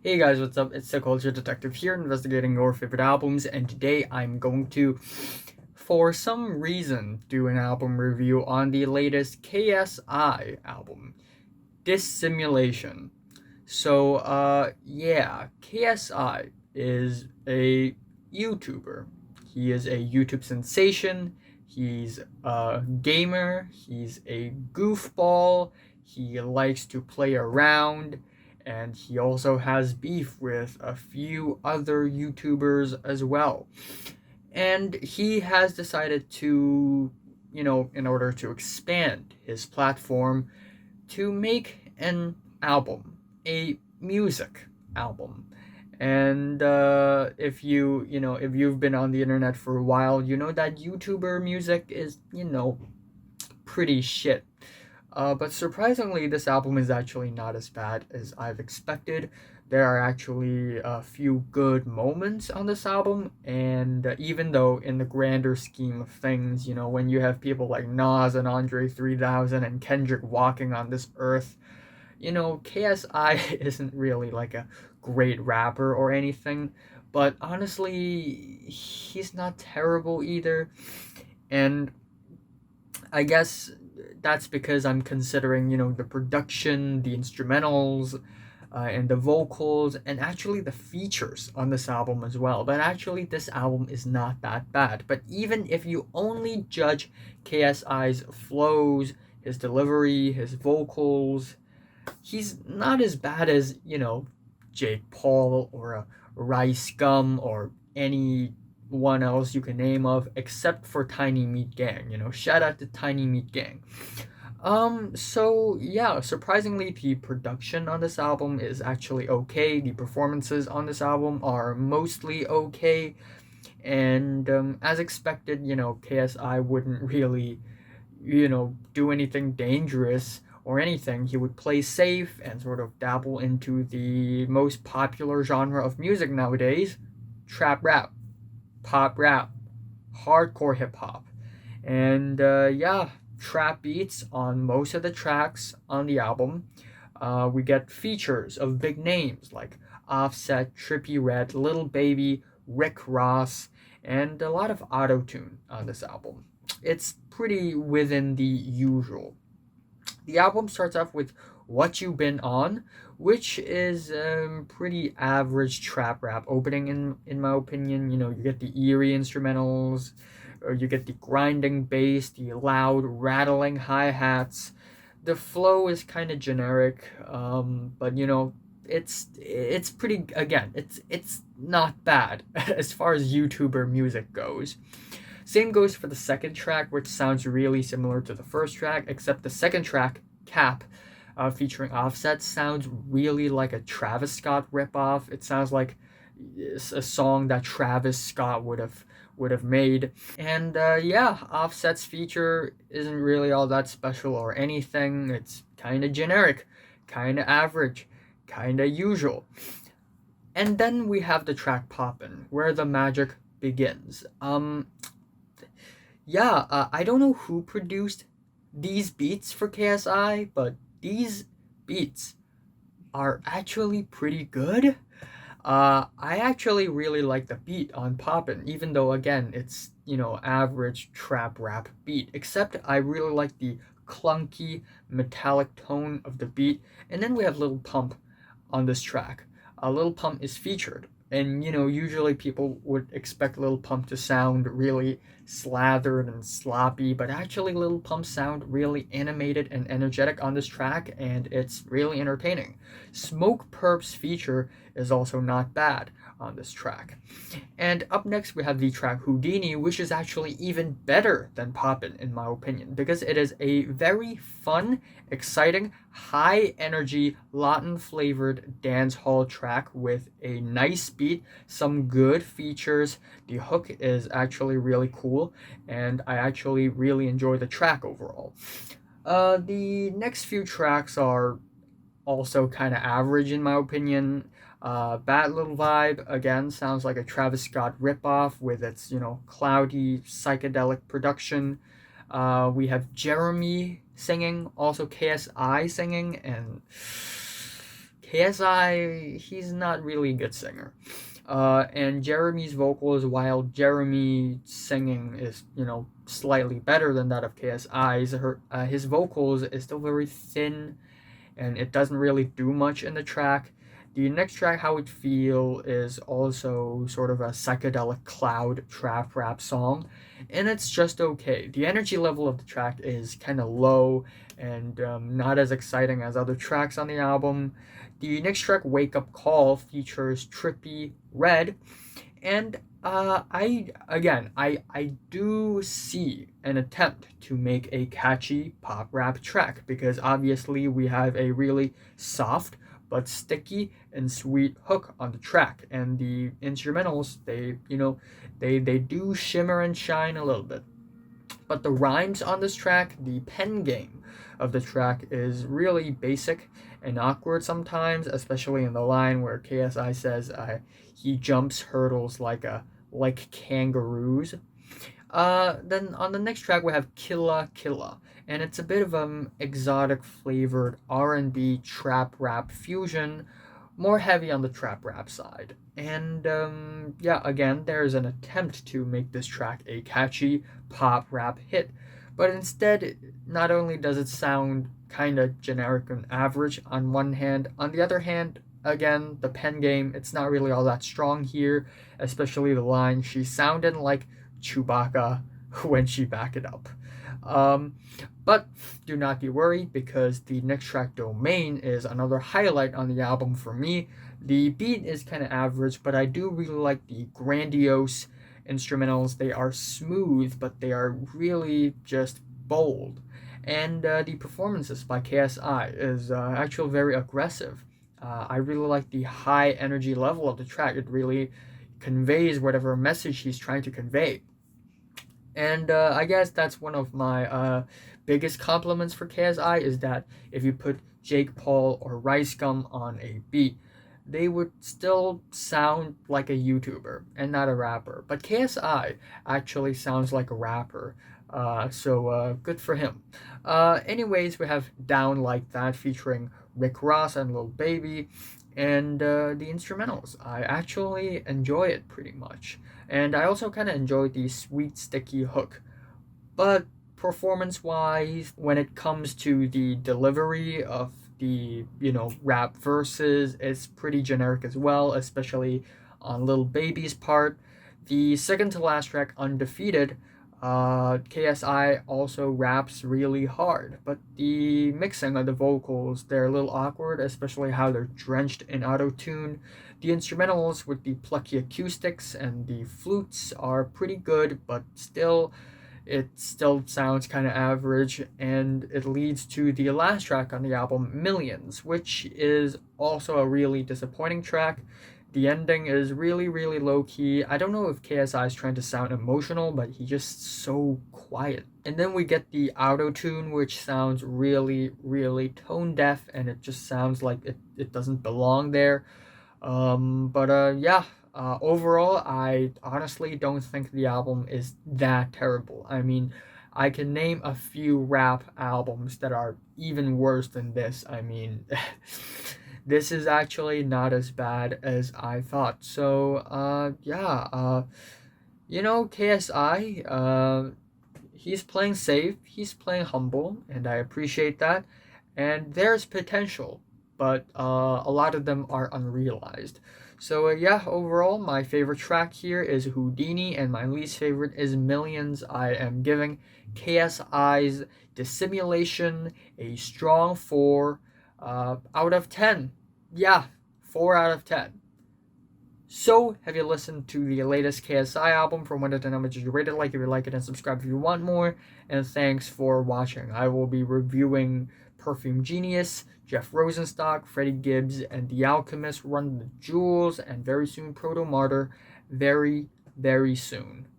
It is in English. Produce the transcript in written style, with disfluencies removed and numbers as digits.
Hey guys, what's up? It's the Culture Detective here, investigating your favorite albums, and today I'm going to, for some reason, do an album review on the latest KSI album, Dissimulation. So, KSI is a YouTuber. He is a YouTube sensation. He's a gamer. He's a goofball. He likes to play around. And he also has beef with a few other YouTubers as well. And he has decided to, in order to expand his platform, to make an album, a music album. And if you've been on the internet for a while, you know that YouTuber music is, pretty shit. But surprisingly, this album is actually not as bad as I've expected. There are actually a few good moments on this album, and even though in the grander scheme of things, when you have people like Nas and Andre 3000 and Kendrick walking on this earth, KSI isn't really like a great rapper or anything, but honestly, he's not terrible either. And I guess that's because I'm considering, the production, the instrumentals, and the vocals, and actually the features on this album as well. But actually, this album is not that bad. But even if you only judge KSI's flows, his delivery, his vocals, he's not as bad as, Jake Paul or Rice Gum or anyone else you can name of, except for Tiny Meat Gang. Shout out to Tiny Meat Gang. So yeah, surprisingly, the production on this album is actually okay. The performances on this album are mostly okay, and as expected, KSI wouldn't really, do anything dangerous or anything. He would play safe and sort of dabble into the most popular genre of music nowadays: trap rap, pop rap, hardcore hip hop. And yeah, trap beats on most of the tracks on the album. We get features of big names like Offset, Trippie Redd, Little Baby, Rick Ross, and a lot of auto tune on this album. It's pretty within the usual. The album starts off with What You Been On, which is pretty average trap rap opening in my opinion. You get the eerie instrumentals, or you get the grinding bass, the loud rattling hi-hats. The flow is kind of generic, but it's pretty, again, it's not bad as far as YouTuber music goes. Same goes for the second track, which sounds really similar to the first track, except the second track, Cap, featuring Offset, sounds really like a Travis Scott ripoff. It sounds like a song that Travis Scott would have made. And yeah, Offset's feature isn't really all that special or anything. It's kind of generic, kind of average, kind of usual. And then we have the track Poppin', where the magic begins. Yeah, I don't know who produced these beats for KSI, but these beats are actually pretty good. I actually really like the beat on Poppin', even though again it's average trap rap beat. Except I really like the clunky metallic tone of the beat. And then we have Lil Pump on this track. Lil Pump is featured, and usually people would expect Lil Pump to sound really slathered and sloppy, but actually Lil Pump sound really animated and energetic on this track, and it's really entertaining. Smoke Perp's feature is also not bad on this track. And up next we have the track Houdini, which is actually even better than Poppin' in my opinion, because it is a very fun, exciting, high energy, Latin flavored dance hall track with a nice beat, some good features. The hook is actually really cool, and I actually really enjoy the track overall. The next few tracks are also kind of average in my opinion. Bad Little Vibe, again, sounds like a Travis Scott ripoff with its, cloudy, psychedelic production. We have Jeremy singing, also KSI singing, and KSI, he's not really a good singer. And Jeremy's vocals, while Jeremy's singing is, slightly better than that of KSI's, his vocals is still very thin and it doesn't really do much in the track. The next track, How It Feel, is also sort of a psychedelic cloud trap rap song, and it's just okay. The energy level of the track is kind of low and not as exciting as other tracks on the album. The next track, Wake Up Call, features Trippy Red, and I do see an attempt to make a catchy pop rap track because obviously we have a really soft but sticky and sweet hook on the track, and the instrumentals they do shimmer and shine a little bit. But the rhymes on this track, the pen game of the track is really basic and awkward sometimes, especially in the line where KSI says he jumps hurdles like kangaroos. Then on the next track we have Killa Killa, and it's a bit of exotic flavored R&B trap rap fusion, more heavy on the trap rap side. And again, there's an attempt to make this track a catchy pop rap hit, but instead, not only does it sound kind of generic and average on one hand, on the other hand, again, the pen game, it's not really all that strong here, especially the line, she sounded like Chewbacca when she backed it up. But do not be worried because the next track, Domain, is another highlight on the album for me. The beat is kind of average, but I do really like the grandiose instrumentals. They are smooth, but they are really just bold. And the performances by KSI is actually very aggressive. I really like the high energy level of the track. It really conveys whatever message he's trying to convey. And I guess that's one of my biggest compliments for KSI is that if you put Jake Paul or Rice Gum on a beat, they would still sound like a YouTuber and not a rapper. But KSI actually sounds like a rapper. So good for him. Anyways, we have Down Like That featuring Rick Ross and Lil Baby. And the instrumentals, I actually enjoy it pretty much. And I also kind of enjoy the sweet, sticky hook. But performance wise, when it comes to the delivery of the rap verses, it's pretty generic as well, especially on Lil Baby's part. The second to last track, Undefeated, KSI also raps really hard, but the mixing of the vocals, they're a little awkward, especially how they're drenched in auto-tune. The instrumentals with the plucky acoustics and the flutes are pretty good, but it still sounds kind of average, and it leads to the last track on the album, Millions, which is also a really disappointing track. The ending is really, really low-key. I don't know if KSI is trying to sound emotional, but he's just so quiet. And then we get the auto-tune, which sounds really, really tone-deaf, and it just sounds like it doesn't belong there. Overall, I honestly don't think the album is that terrible. I mean, I can name a few rap albums that are even worse than this. I mean, this is actually not as bad as I thought. So, KSI, he's playing safe, he's playing humble, and I appreciate that. And there's potential, but a lot of them are unrealized. So, overall, my favorite track here is Houdini, and my least favorite is Millions. I am giving KSI's Dissimulation a strong 4 out of 10. Yeah, 4 out of 10. So, have you listened to the latest KSI album? From 1 to 10, how much did you rate it? Like if you like it, and subscribe if you want more. And thanks for watching. I will be reviewing Perfume Genius, Jeff Rosenstock, Freddie Gibbs, and The Alchemist, Run the Jewels, and very soon Proto Martyr. Very, very soon.